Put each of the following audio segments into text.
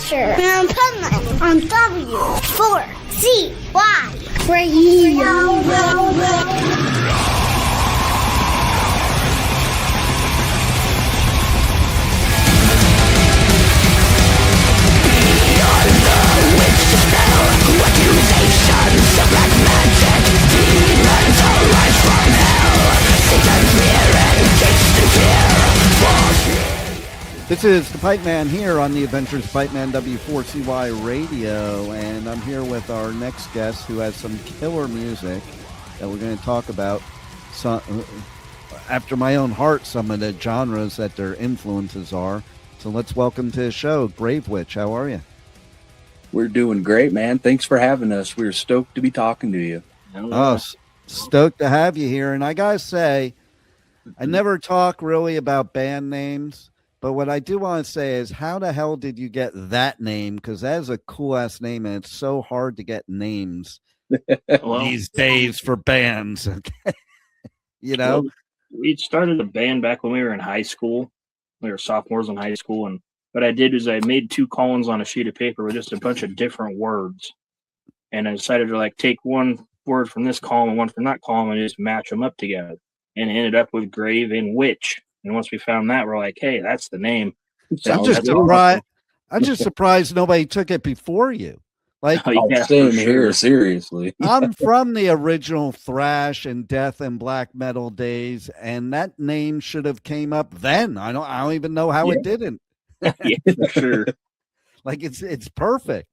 Thrasher and Pipeman on W4CY Radio. Accusations of black magic, demons arise from hell. Satan's mirrored gates to fear. This is the Pipeman here on the Adventures Pipeman W4CY Radio, and I'm here with our next guest who has some killer music that we're going to talk about. After my own heart, some of the genres that their influences are. So let's welcome to the show, Gravewitch. How are you? We're doing great, man. Thanks for having us. We're stoked to be talking to you. Oh, stoked to have you here. And I got to say, I never talk really about band names, but what I do want to say is, how the hell did you get that name? Because that is a cool-ass name, and it's so hard to get names these days for bands. You know? Well, we started a band back when we were in high school. We were sophomores in high school, and what I did is I made two columns on a sheet of paper with just a bunch of different words. And I decided to take one word from this column and one from that column and just match them up together. And it ended up with grave and witch. And once we found that, we're like, hey, that's the name. I'm just surprised nobody took it before you. Same here, seriously. I'm from the original thrash and death and black metal days, and that name should have came up then. I don't even know how it didn't. Yeah, for sure. It's perfect.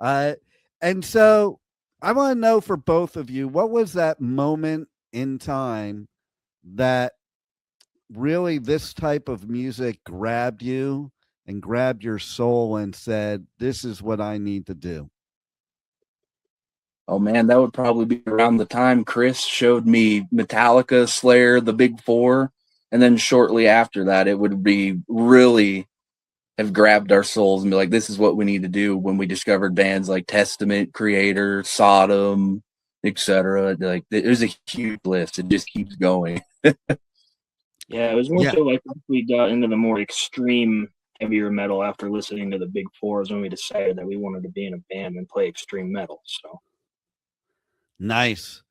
And so I want to know for both of you, what was that moment in time that really this type of music grabbed you and grabbed your soul and said, this is what I need to do? Oh man, that would probably be around the time Chris showed me Metallica, Slayer, the Big Four, and then shortly after that, it would be really have grabbed our souls and be like, this is what we need to do. When we discovered bands like Testament, Kreator, Sodom, etc. There's a huge list. It just keeps going. Yeah, it was more so we got into the more extreme heavier metal after listening to the Big Fours when we decided that we wanted to be in a band and play extreme metal. So nice.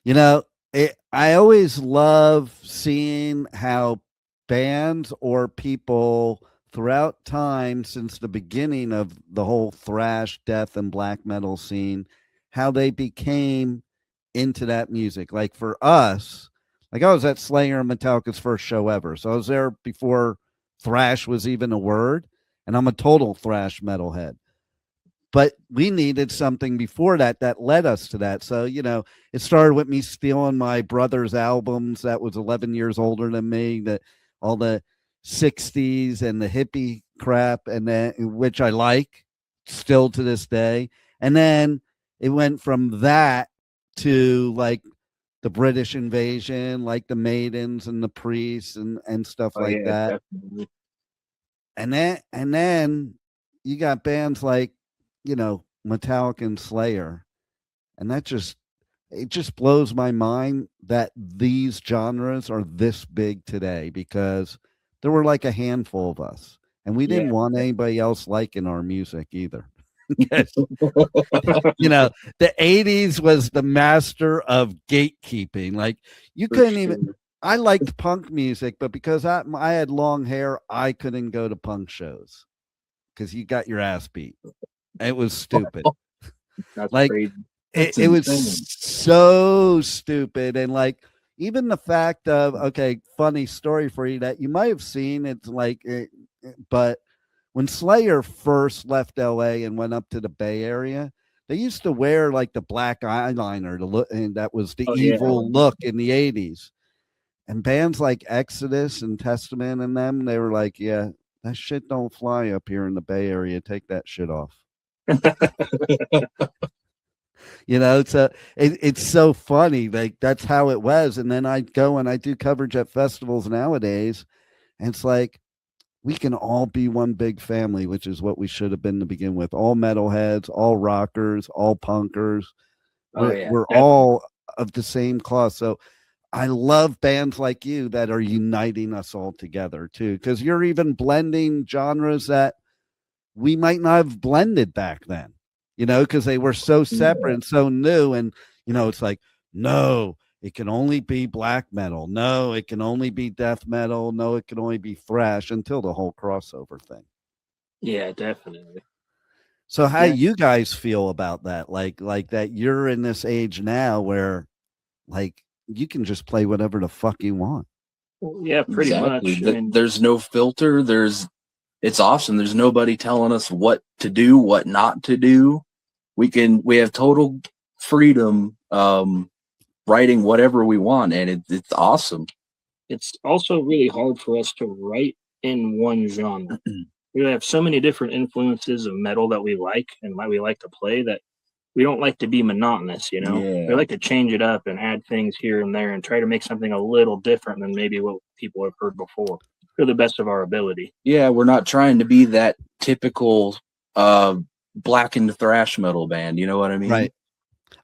I always love seeing how bands or people throughout time since the beginning of the whole thrash, death, and black metal scene, how they became into that music. Like for us, I was at Slayer and Metallica's first show ever. So I was there before thrash was even a word, and I'm a total thrash metalhead. But we needed something before that led us to that. So, it started with me stealing my brother's albums that was 11 years older than me, all the 60s and the hippie crap, and then which I like still to this day. And then it went from that to the British invasion, like the Maidens and the Priests and stuff that. Definitely. And then you got bands like, Metallica and Slayer. And it just blows my mind that these genres are this big today, because there were a handful of us, and we didn't want anybody else liking our music either. The 80s was the master of gatekeeping. You couldn't even, I liked punk music, but because I had long hair, I couldn't go to punk shows because you got your ass beat. It was stupid. That's crazy. It was so stupid. And even the fact of, funny story for you that you might have seen, but when Slayer first left LA and went up to the Bay Area, they used to wear the black eyeliner to look, and that was the evil look in the 80s. And bands like Exodus and Testament and them, they were like, yeah, that shit don't fly up here in the Bay Area. Take that shit off. So it's so funny. That's how it was. And then I go and I do coverage at festivals nowadays, and it's we can all be one big family, which is what we should have been to begin with. All metalheads, all rockers, all punkers. We're all of the same cloth. So I love bands like you that are uniting us all together too, because you're even blending genres that we might not have blended back then, because they were so separate and so new. And, it's like, no, it can only be black metal. No, it can only be death metal. No, it can only be thrash, until the whole crossover thing. Yeah, definitely. So how you guys feel about that? Like that you're in this age now where like you can just play whatever the fuck you want. Yeah, pretty much. There's no filter. It's awesome. There's nobody telling us what to do, what not to do. We have total freedom writing whatever we want, and it's awesome. It's also really hard for us to write in one genre. We have so many different influences of metal that we like and why we like to play that we don't like to be monotonous, We like to change it up and add things here and there and try to make something a little different than maybe what people have heard before, to the best of our ability. Yeah, we're not trying to be that typical Blackened Thrash Metal band, you know what I mean? Right.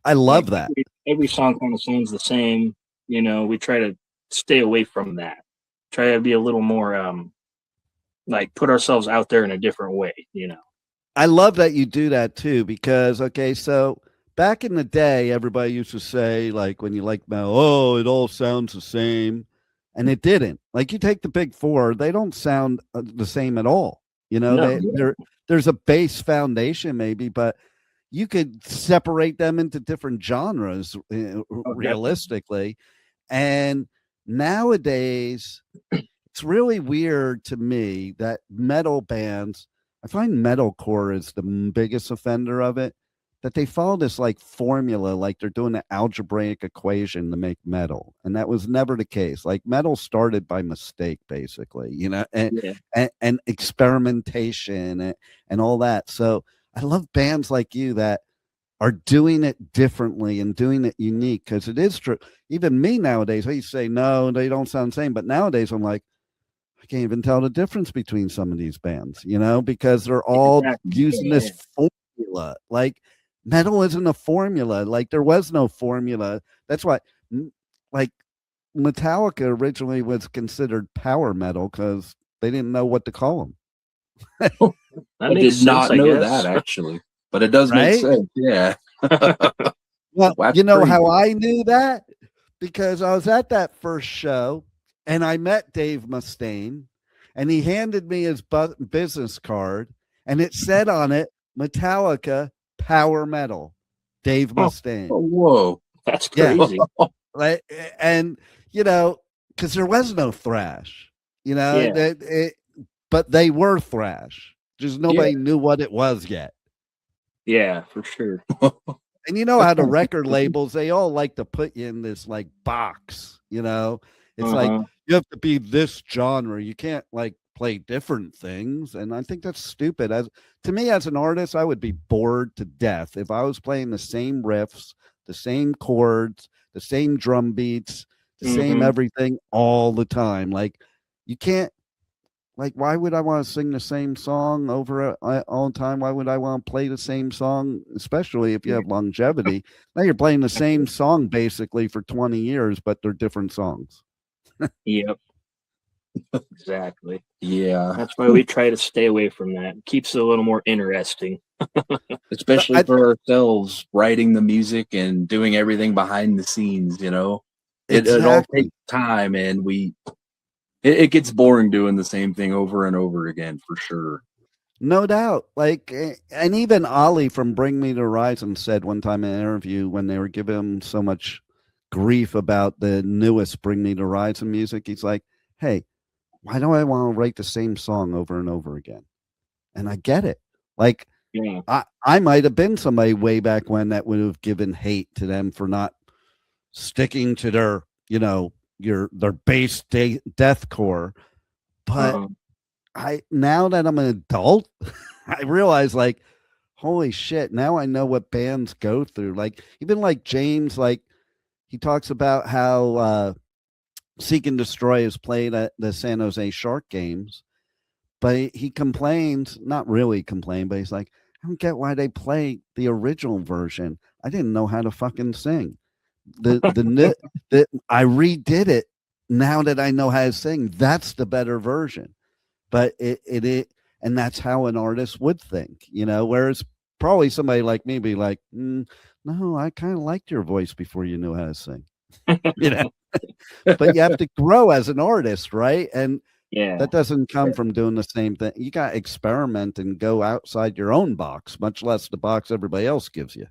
I love that. Every song kind of sounds the same, we try to stay away from that. Try to be a little more like put ourselves out there in a different way, I love that you do that too, because so back in the day, everybody used to say, like, when you like metal, oh, it all sounds the same. And it didn't. Like, you take the big four, they don't sound the same at all. There's a base foundation maybe, but you could separate them into different genres realistically. And nowadays, it's really weird to me that metal bands, I find metalcore is the biggest offender of it, that they follow this like formula, like they're doing an algebraic equation to make metal. And that was never the case. Like, metal started by mistake, basically, and experimentation and all that. So I love bands like you that are doing it differently and doing it unique, because it is true. Even me nowadays, I used to say, no, they don't sound the same. But nowadays I'm like, I can't even tell the difference between some of these bands, because they're all using this formula. Like, metal isn't a formula. Like, there was no formula. That's why, like, Metallica originally was considered power metal because they didn't know what to call them. I did not know that, actually, but it does make sense. Yeah. Well, how I knew that? Because I was at that first show and I met Dave Mustaine, and he handed me his business card, and it said on it, Metallica power metal, Dave Mustaine. Oh, whoa, that's crazy. Right. And because there was no thrash, but they were thrash. Just nobody knew what it was yet. Yeah, for sure. And how the record labels, they all like to put you in this like box, it's like you have to be this genre. You can't like play different things. And I think that's stupid. To me, as an artist, I would be bored to death if I was playing the same riffs, the same chords, the same drum beats, the same everything all the time. Like, you can't, like, why would I want to sing the same song over all the time? Why would I want to play the same song, especially if you have longevity? Now you're playing the same song basically for 20 years, but they're different songs. Yep. Exactly. Yeah. That's why we try to stay away from that. It keeps it a little more interesting. Especially for ourselves, writing the music and doing everything behind the scenes, It all takes time, and it gets boring doing the same thing over and over again, for sure. No doubt. Like, and even Ollie from Bring Me the Horizon said one time in an interview, when they were giving him so much grief about the newest Bring Me the Horizon music, he's like, hey, why do I want to write the same song over and over again? And I get it. Like, I might have been somebody way back when that would have given hate to them for not sticking to their, their base deathcore. But now that I'm an adult, I realize, like, holy shit, now I know what bands go through. Like, even like James, like, he talks about how Seek and Destroy is played at the San Jose Shark games, but he complains, not really complain, but he's like, I don't get why they play the original version. I didn't know how to fucking sing. I redid it now that I know how to sing. That's the better version. But and that's how an artist would think, whereas probably somebody like me be like, no, I kind of liked your voice before you knew how to sing, but you have to grow as an artist, right? And that doesn't come from doing the same thing. You got to experiment and go outside your own box, much less the box everybody else gives you.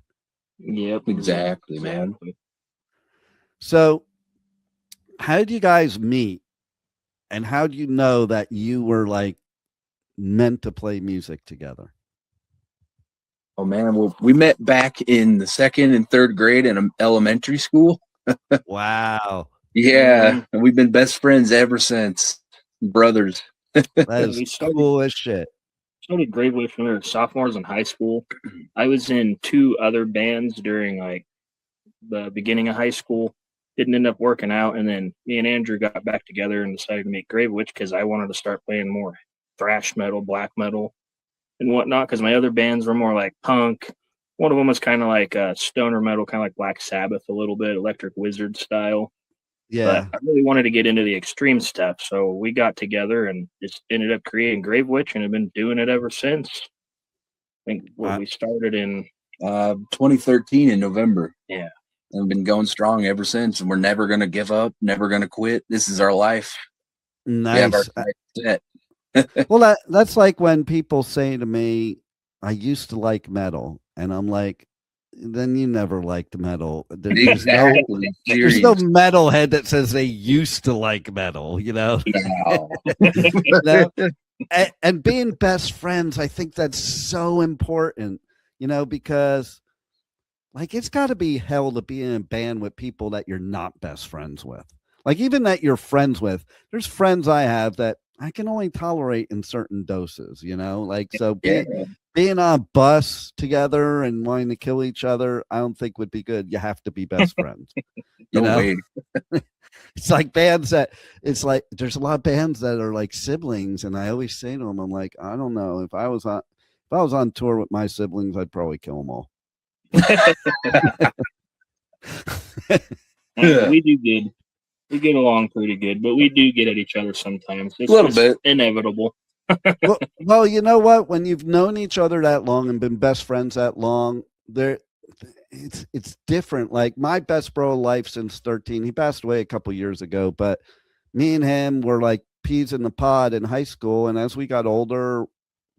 Yep, exactly, man. So how did you guys meet, and how do you know that you were like meant to play music together? Oh man, well, we met back in the 2nd and 3rd grade in elementary school. Wow. Yeah, and we've been best friends ever since. Brothers. That is cool as shit. Started Gravewitch when we were sophomores in high school. I was in 2 other bands during like the beginning of high school. Didn't end up working out, and then me and Andrew got back together and decided to make Gravewitch because I wanted to start playing more thrash metal, black metal, and whatnot. Because my other bands were more like punk. One of them was kind of like stoner metal, kind of like Black Sabbath, a little bit Electric Wizard style. Yeah. But I really wanted to get into the extreme stuff, so we got together and just ended up creating Gravewitch, and have been doing it ever since. I think we started in 2013 in November. Yeah. And we've been going strong ever since, and we're never going to give up, never going to quit. This is our life. Nice. We have our sights set. Well, that's like when people say to me, I used to like metal, and I'm like, then you never liked metal. There's no metalhead that says they used to like metal, No. And being best friends, I think that's so important, because like it's got to be hell to be in a band with people that you're not best friends with. Like even that you're friends with, there's friends I have that I can only tolerate in certain doses, like, so being on a bus together and wanting to kill each other, I don't think would be good. You have to be best friends. It's like bands it's like there's a lot of bands that are like siblings, and I always say to them, I'm like, I don't know, if I was on tour with my siblings, I'd probably kill them all. We do good. We get along pretty good, but we do get at each other sometimes. It's a little bit inevitable. well, you know what? When you've known each other that long and been best friends that long, it's different. Like my best bro of life since 13, he passed away a couple years ago, but me and him were like peas in the pod in high school. And as we got older,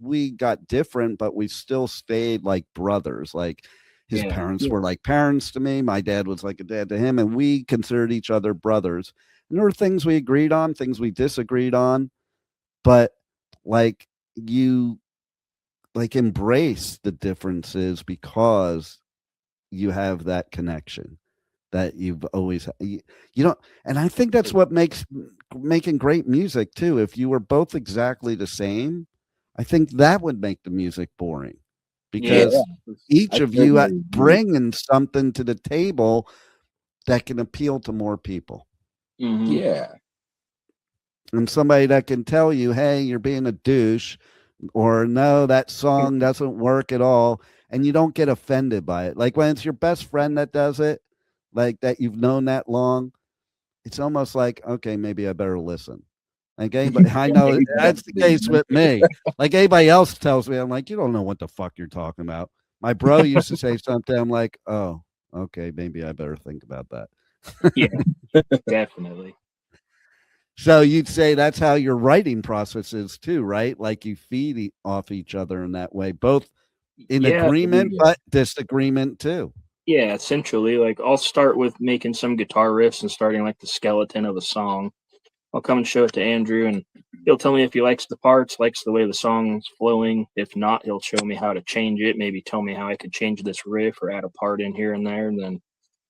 we got different, but we still stayed like brothers. Like his parents were like parents to me. My dad was like a dad to him, and we considered each other brothers. And there were things we agreed on, things we disagreed on, but like you like embrace the differences because you have that connection that you've always you don't. And I think that's what makes making great music too. If you were both exactly the same, I think that would make the music boring, because each of you bringing something to the table that can appeal to more people. Yeah. And somebody that can tell you, hey, you're being a douche, or no, that song doesn't work at all, and you don't get offended by it. Like when it's your best friend that does it, like that you've known that long, it's almost like, okay, maybe I better listen. Like anybody, I know that's the case with me. Like anybody else tells me, I'm like, you don't know what the fuck you're talking about. My bro used to say something, I'm like, oh, okay, maybe I better think about that. Yeah, definitely. So you'd say that's how your writing process is too, right? Like you feed off each other in that way, both in agreement, but disagreement too. Yeah, essentially. Like I'll start with making some guitar riffs and starting like the skeleton of a song. I'll come and show it to Andrew, and he'll tell me if he likes the parts, likes the way the song's flowing. If not, he'll show me how to change it, maybe tell me how I could change this riff or add a part in here and there. And then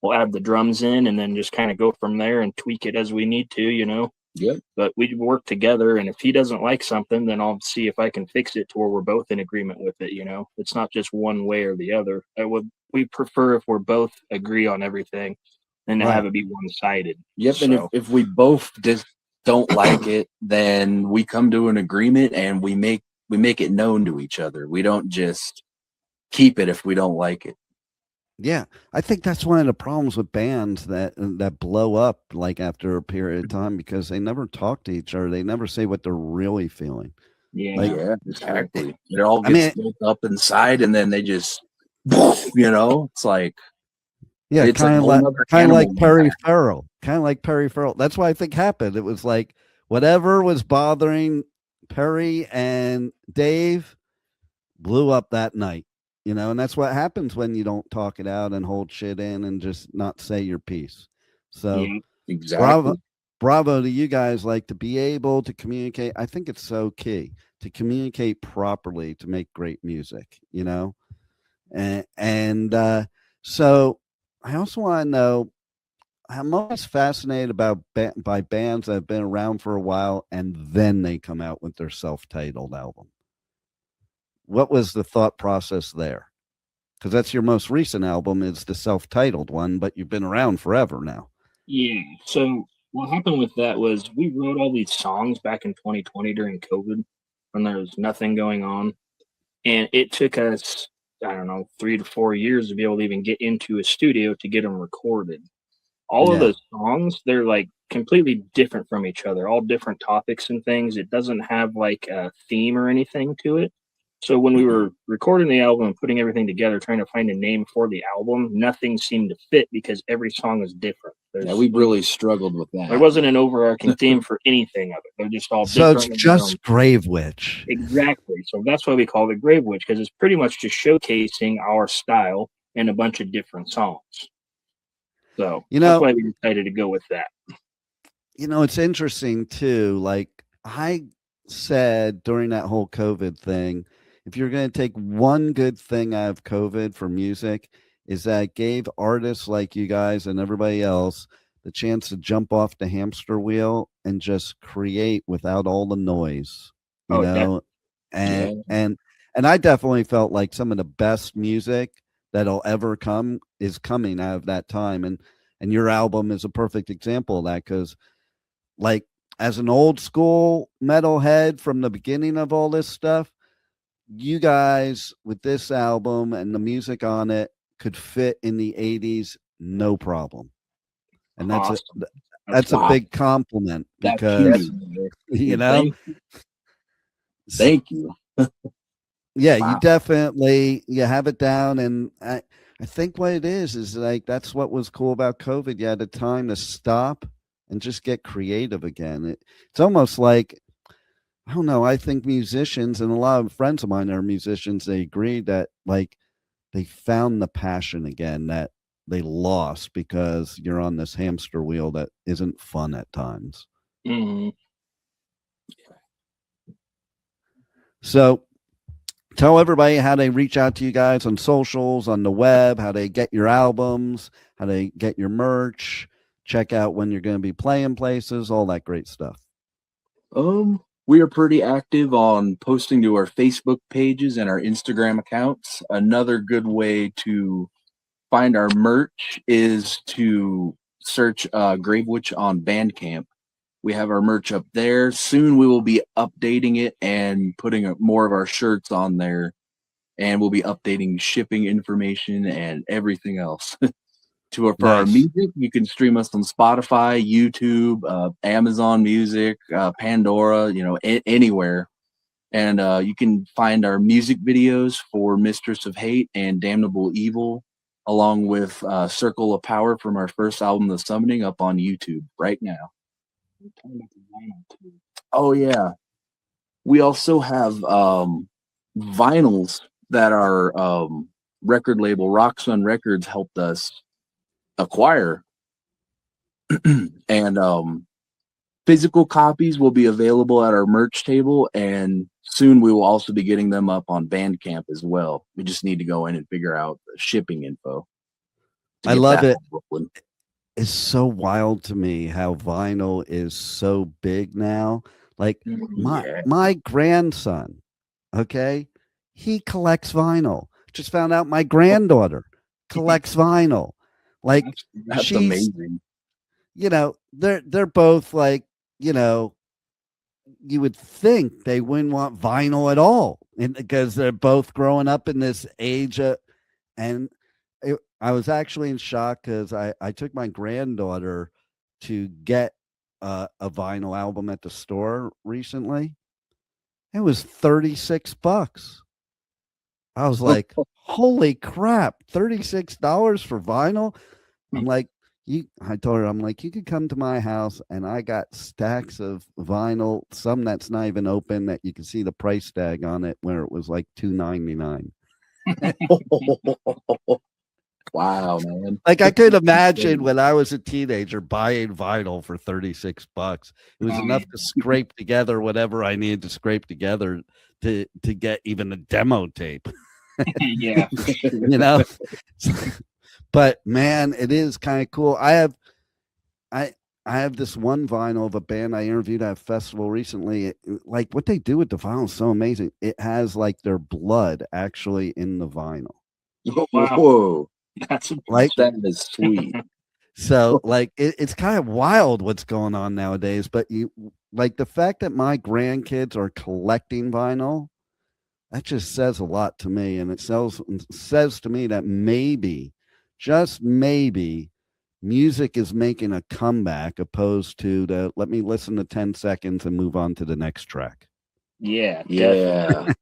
we'll add the drums in and then just kind of go from there and tweak it as we need to, Yep. But we work together, and if he doesn't like something, then I'll see if I can fix it to where we're both in agreement with it, It's not just one way or the other. We prefer if we're both agree on everything than to have it be one-sided. Yep, so. And if we both just don't like it, then we come to an agreement and we make it known to each other. We don't just keep it if we don't like it. Yeah, I think that's one of the problems with bands that blow up like after a period of time, because they never talk to each other. They never say what they're really feeling. Yeah. Like, Yeah, exactly. It all I gets mean, built up inside, and then they just, it's like yeah, it's a kind of whole like other kind of animal. like Perry Farrell, kind of like Perry Farrell. That's what I think happened. It was like whatever was bothering Perry and Dave blew up that night, and that's what happens when you don't talk it out and hold shit in and just not say your piece. So Yeah. bravo, Exactly. bravo to you guys, like to be able to communicate. I think it's so key to communicate properly to make great music, and so I also want to know. I'm always fascinated by bands that have been around for a while and then they come out with their self-titled album. What was the thought process there? Because that's your most recent album is the self-titled one, but you've been around forever now. Yeah. So what happened with that was we wrote all these songs back in 2020 during COVID when there was nothing going on. And it took us, I don't know, 3 to 4 years to be able to even get into a studio to get them recorded. All of Yeah. those songs, they're like completely different from each other, all different topics and things. It doesn't have like a theme or anything to it. So when we were recording the album and putting everything together, trying to find a name for the album, nothing seemed to fit because every song is different. Yeah, we really struggled with that. There wasn't an overarching theme for anything of it. They're just all So it's different. just Gravewitch. Exactly. So that's why we call it Gravewitch, because it's pretty much just showcasing our style in a bunch of different songs. So that's why we decided to go with that. It's interesting too. Like I said during that whole COVID thing, if you're going to take one good thing out of COVID for music, is that it gave artists like you guys and everybody else the chance to jump off the hamster wheel and just create without all the noise, Definitely. and I definitely felt like some of the best music that'll ever come is coming out of that time. And your album is a perfect example of that because like as an old school metalhead from the beginning of all this stuff, you guys with this album and the music on it could fit in the 80s no problem. And that's Awesome. that's a big compliment That's because huge. Thank you. Yeah, Wow. you definitely you have it down, and I think what it is like that's what was cool about COVID. You had the time to stop and just get creative again. It's almost like I don't know. I think musicians and a lot of friends of mine that are musicians, they agree that like they found the passion again that they lost because you're on this hamster wheel that isn't fun at times. Mm-hmm. So tell everybody how they reach out to you guys on socials, on the web, how they get your albums, how they get your merch, check out when you're going to be playing places, all that great stuff. We are pretty active on posting to our Facebook pages and our Instagram accounts. Another good way to find our merch is to search Gravewitch on Bandcamp. We have our merch up there. Soon we will be updating it and putting more of our shirts on there. And we'll be updating shipping information and everything else. For our music, you can stream us on Spotify, YouTube, Amazon Music, Pandora, anywhere. And you can find our music videos for Mistress of Hate and Damnable Evil, along with Circle of Power from our first album, The Summoning, up on YouTube right now. Oh, yeah. We also have vinyls that our record label, Rock Sun Records, helped us acquire. And physical copies will be available at our merch table, and soon we will also be getting them up on Bandcamp as well. We just need to go in and figure out the shipping info. I love it. It's so wild to me how vinyl is so big now. Like my grandson, okay, he collects vinyl. Just found out my granddaughter collects vinyl. Like that's amazing. They're both like, you would think they wouldn't want vinyl at all, and because they're both growing up in this age I was actually in shock because I took my granddaughter to get a vinyl album at the store recently, It was $36. I was like, holy crap, $36 for vinyl. I'm like, I told her, I'm like, you could come to my house and I got stacks of vinyl, some that's not even open, that you can see the price tag on it, where it was like $2.99. Wow, man. Like, I could imagine when I was a teenager buying vinyl for $36. It was enough to scrape together whatever I needed to scrape together to get even a demo tape. Yeah, for sure. You know. But man, it is kind of cool. I have this one vinyl of a band I interviewed at a festival recently. Like, what they do with the vinyl is so amazing. It has like their blood actually in the vinyl. Wow. Whoa, That's Like, that is sweet. so like it's kind of wild what's going on nowadays. But you like the fact that my grandkids are collecting vinyl, that just says a lot to me. And it says to me that maybe, just maybe, music is making a comeback, opposed to the let me listen to 10 seconds and move on to the next track. yeah. Yeah.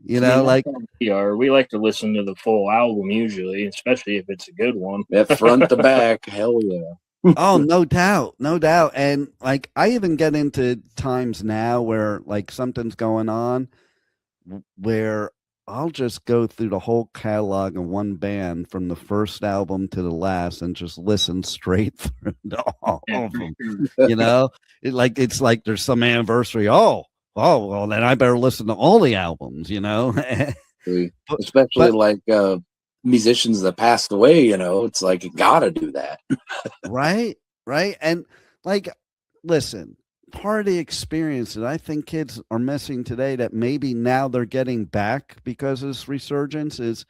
You know, like, we like to listen to the full album usually, especially if it's a good one. That front to back, hell yeah. oh, no doubt, no doubt. And like, I even get into times now where like something's going on where I'll just go through the whole catalog of one band from the first album to the last and just listen straight through all of them. You know, it's like there's some anniversary. Oh, well, then I better listen to all the albums, you know. Especially like musicians that passed away, you know, it's like you gotta do that. Right. And like, listen, part of the experience that I think kids are missing today, that maybe now they're getting back because of this resurgence, is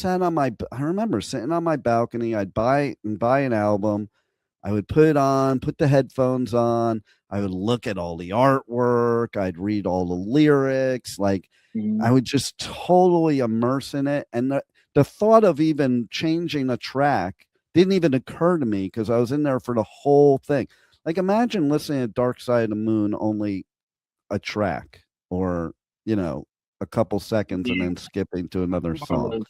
I remember sitting on my balcony. I'd buy an album. I would put the headphones on. I would look at all the artwork. I'd read all the lyrics. Like, I would just totally immerse in it. And the thought of even changing a track didn't even occur to me because I was in there for the whole thing. Like, imagine listening to Dark Side of the Moon, only a track, or, you know, a couple seconds and then skipping to another song.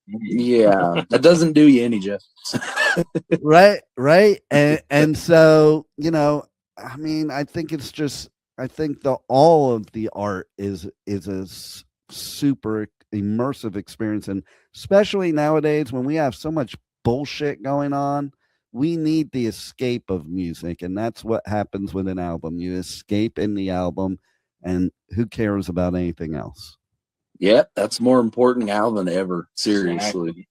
Yeah, that doesn't do you any justice. Right. And so, you know, I mean, I think all of the art is a super immersive experience. And especially nowadays when we have so much bullshit going on, we need the escape of music. And that's what happens with an album. You escape in the album, and who cares about anything else? Yeah, that's more important now than ever. Seriously.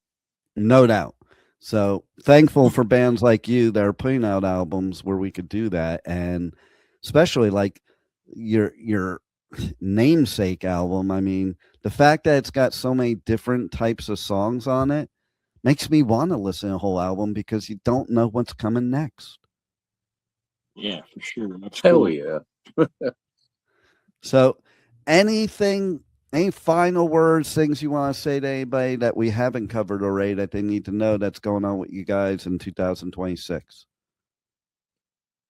No doubt. So thankful for bands like you that are putting out albums where we could do that. And especially like your namesake album. I mean, the fact that it's got so many different types of songs on it makes me want to listen to the whole album, because you don't know what's coming next. Yeah, for sure. That's Hell cool. yeah. So any final words, things you want to say to anybody that we haven't covered already that they need to know that's going on with you guys in 2026?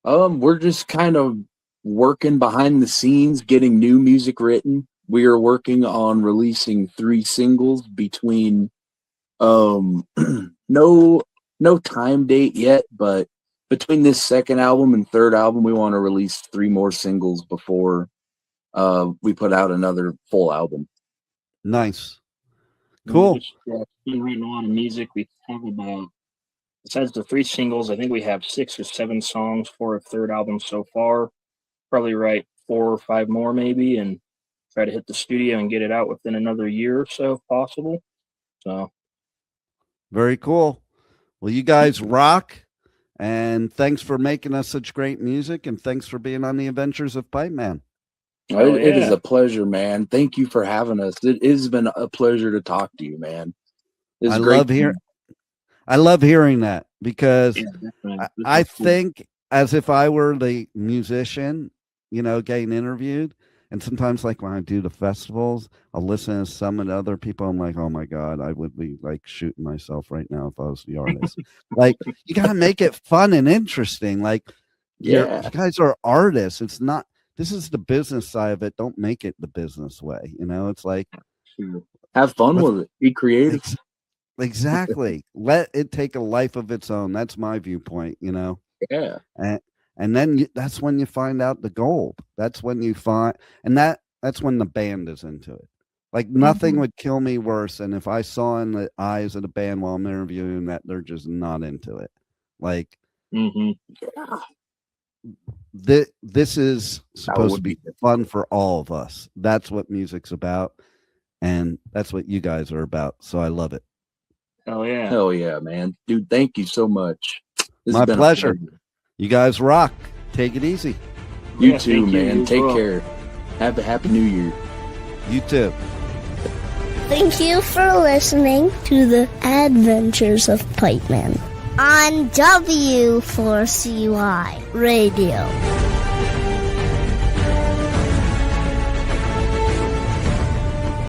We're just kind of working behind the scenes, getting new music written. We are working on releasing 3 singles between no time date yet, but between this second album and third album, we want to release 3 more singles before we put out another full album. Nice. Cool. Been writing a lot of music. We have about, besides the 3 singles, I think we have 6 or 7 songs for a third album so far. Probably write 4 or 5 more maybe, and try to hit the studio and get it out within another year or so if possible. So very cool. Well, you guys rock, and thanks for making us such great music, and thanks for being on the Adventures of Pipeman. It is a pleasure, man. Thank you for having us. It has been a pleasure to talk to you, man. I love hearing that, because I think as if I were the musician, you know, getting interviewed. And sometimes, like when I do the festivals, I'll listen to some of the other people. I'm like, oh my God, I would be like shooting myself right now if I was the artist. Like, you got to make it fun and interesting. Like, you guys are artists. It's this is the business side of it. Don't make it the business way. You know, it's like, have fun with it. Be creative. Exactly. Let it take a life of its own. That's my viewpoint, you know? Yeah. And then that's when you find out the gold. That's when you find, and that's when the band is into it. Like nothing would kill me worse than if I saw in the eyes of the band while I'm interviewing that they're just not into it. Like, this is supposed to be fun for all of us. That's what music's about. And that's what you guys are about. So I love it. Hell yeah, man. Dude, thank you so much. My pleasure. You guys rock. Take it easy. You too, man. Take care. Have a happy new year. You too. Thank you for listening to the Adventures of Pipeman on W4CY Radio.